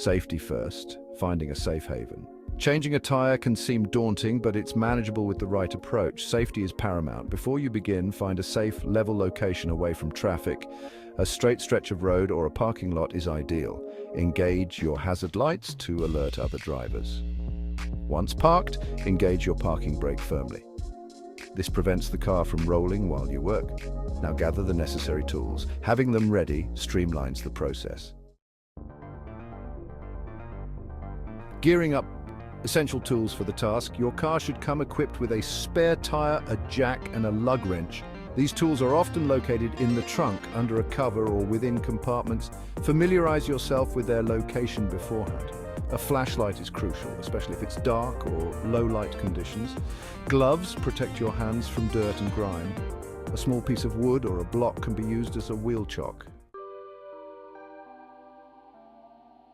Safety first, finding a safe haven. Changing a tire can seem daunting, but it's manageable with the right approach. Safety is paramount. Before you begin, find a safe, level location away from traffic. A straight stretch of road or a parking lot is ideal. Engage your hazard lights to alert other drivers. Once parked, engage your parking brake firmly. This prevents the car from rolling while you work. Now gather the necessary tools. Having them ready streamlines the process. Gearing up essential tools for the task. Your car should come equipped with a spare tire, a jack, and a lug wrench. These tools are often located in the trunk, under a cover, or within compartments. Familiarize yourself with their location beforehand. A flashlight is crucial, especially if it's dark or low light conditions. Gloves protect your hands from dirt and grime. A small piece of wood or a block can be used as a wheel chock.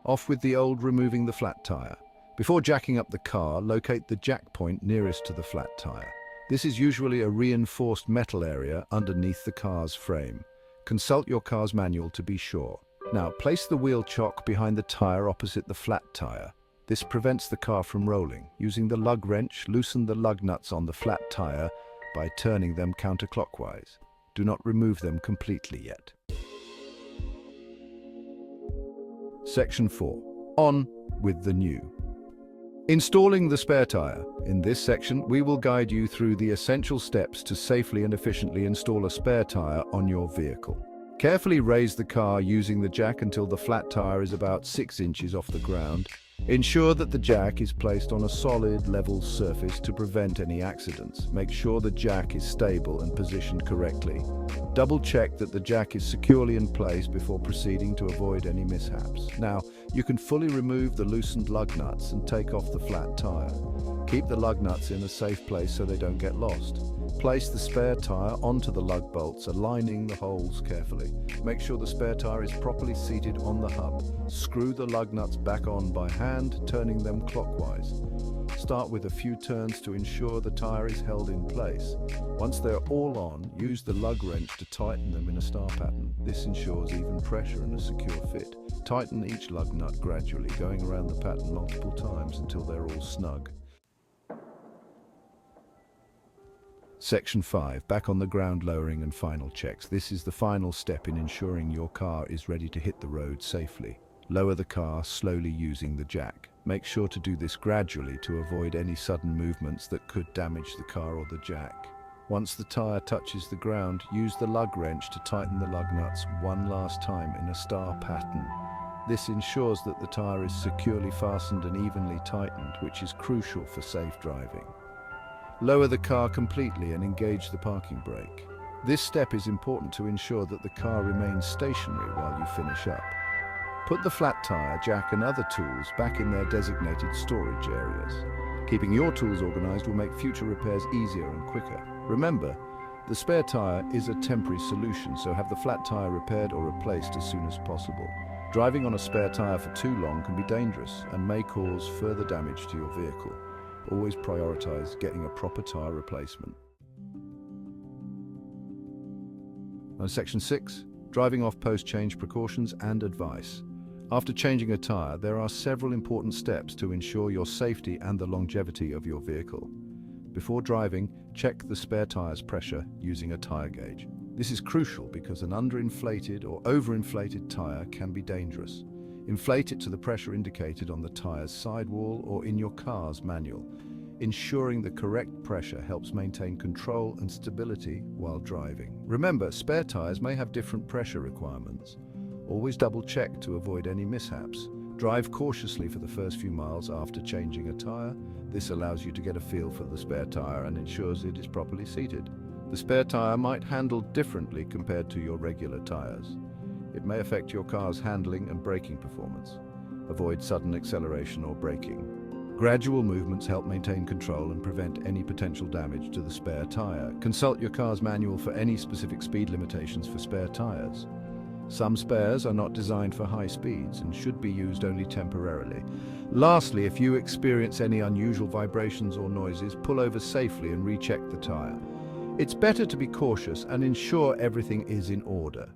Off with the old, removing the flat tire. Before jacking up the car, locate the jack point nearest to the flat tire. This is usually a reinforced metal area underneath the car's frame. Consult your car's manual to be sure. Now, place the wheel chock behind the tire opposite the flat tire. This prevents the car from rolling. Using the lug wrench, loosen the lug nuts on the flat tire by turning them counterclockwise. Do not remove them completely yet. Section 4. On with the new. Installing the spare tire. In this section, we will guide you through the essential steps to safely and efficiently install a spare tire on your vehicle. Carefully raise the car using the jack until the flat tire is about 6 inches off the ground. Ensure that the jack is placed on a solid, level surface to prevent any accidents. Make sure the jack is stable and positioned correctly. Double check that the jack is securely in place before proceeding to avoid any mishaps. Now, you can fully remove the loosened lug nuts and take off the flat tire. Keep the lug nuts in a safe place so they don't get lost. Place the spare tire onto the lug bolts, aligning the holes carefully. Make sure the spare tire is properly seated on the hub. Screw the lug nuts back on by hand, turning them clockwise. Start with a few turns to ensure the tire is held in place. Once they're all on, use the lug wrench to tighten them in a star pattern. This ensures even pressure and a secure fit. Tighten each lug nut gradually, going around the pattern multiple times until they're all snug. Section 5. Back on the ground, lowering and final checks. This is the final step in ensuring your car is ready to hit the road safely. Lower the car slowly using the jack. Make sure to do this gradually to avoid any sudden movements that could damage the car or the jack. Once the tire touches the ground, use the lug wrench to tighten the lug nuts one last time in a star pattern. This ensures that the tire is securely fastened and evenly tightened, which is crucial for safe driving. Lower the car completely and engage the parking brake. This step is important to ensure that the car remains stationary while you finish up. Put the flat tire, jack and other tools back in their designated storage areas. Keeping your tools organized will make future repairs easier and quicker. Remember, the spare tire is a temporary solution, so have the flat tire repaired or replaced as soon as possible. Driving on a spare tire for too long can be dangerous and may cause further damage to your vehicle. Always prioritize getting a proper tire replacement. On Section 6, driving off post-change precautions and advice. After changing a tire, there are several important steps to ensure your safety and the longevity of your vehicle. Before driving, check the spare tire's pressure using a tire gauge. This is crucial because an underinflated or overinflated tire can be dangerous. Inflate it to the pressure indicated on the tire's sidewall or in your car's manual. Ensuring the correct pressure helps maintain control and stability while driving. Remember, spare tires may have different pressure requirements. Always double check to avoid any mishaps. Drive cautiously for the first few miles after changing a tire. This allows you to get a feel for the spare tire and ensures it is properly seated. The spare tire might handle differently compared to your regular tires. It may affect your car's handling and braking performance. Avoid sudden acceleration or braking. Gradual movements help maintain control and prevent any potential damage to the spare tire. Consult your car's manual for any specific speed limitations for spare tires. Some spares are not designed for high speeds and should be used only temporarily. Lastly, if you experience any unusual vibrations or noises, pull over safely and recheck the tire. It's better to be cautious and ensure everything is in order.